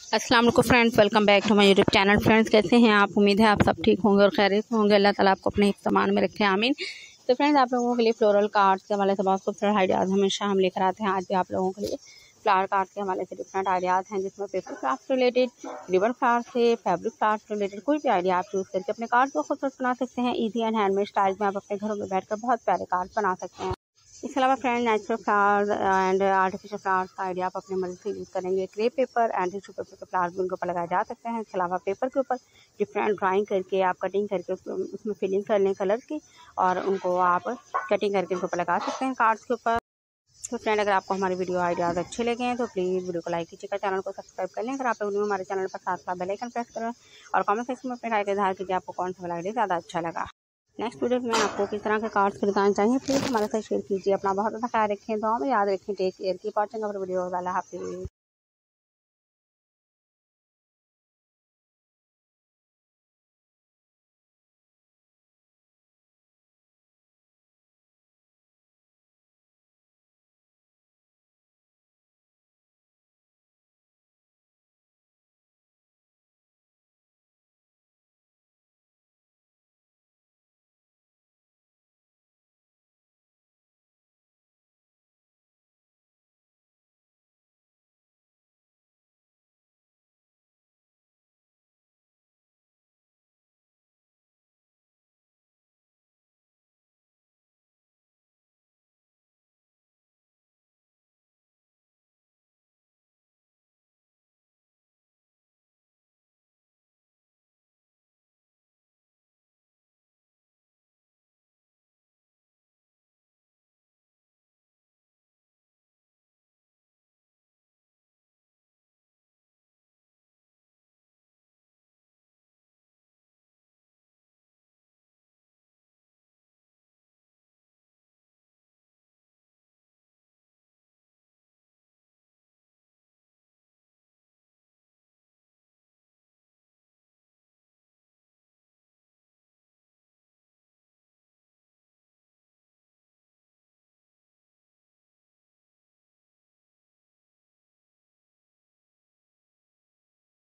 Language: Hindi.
अस्सलाम वालेकुम friends, welcome back to my YouTube channel. Friends, कैसे हैं आप? उम्मीद है आप सब ठीक होंगे और खैरियत से होंगे। अल्लाह ताला आपको अपने सामान में रखे, आमीन। तो फ्रेंड्स, आप लोगों के लिए फ्लोरल कार्ड्स के हवाले से बहुत खूबसूरत आइडियाज़ हमेशा हम लेकर आते हैं। आज भी आप लोगों के लिए फ्लावर कार्ड के हवाले से डिफरेंट आइडियाज़ हैं, जिसमें paper craft related, ribbon flower से फैब्रिक क्राफ्ट रिलेटेड कोई भी आइडिया आप यूज़ करके अपने कार्ड को खूबसूरत बना सकते हैं। ईजी एंड हैंडमेड स्टाइल में आप अपने घरों में बैठकर बहुत प्यारे कार्ड बना सकते हैं। इसके अलावा friend, natural flowers and artificial flowers का आइडिया आप अपनी मर्जी से यूज़ करेंगे। क्रे पेपर एंड टिश्यू पेपर के फ्लावर्स भी उनके ऊपर लगाए जा सकते हैं। इसके अलावा पेपर के ऊपर डिफरेंट ड्राइंग करके आप कटिंग करके उसमें फिलिंग कर लें कलर की, और उनको आप कटिंग करके उनके ऊपर लगा सकते हैं कार्ड्स के ऊपर। तो फ्रेंड, अगर आपको हमारी वीडियो आइडियाज़ अच्छे लगे हैं तो प्लीज़ वीडियो को लाइक कीजिएगा, चैनल को सब्सक्राइब कर लें। अगर आप लोग हमारे चैनल पर साथ साथ बेल आइकन प्रेस करें और कमेंट सेक्शन में अपने राय का इज़हार कीजिए आपको कौन सा वाला आइडिया ज़्यादा अच्छा लगा। नेक्स्ट वीडियो में आपको किस तरह के कार्ड्स के डिज़ाइन चाहिए, प्लीज़ हमारे साथ शेयर कीजिए। अपना बहुत ज़्यादा ख्याल रखें, दुआ में याद रखें। Take care, keep watching our video. Allah हाफिज़।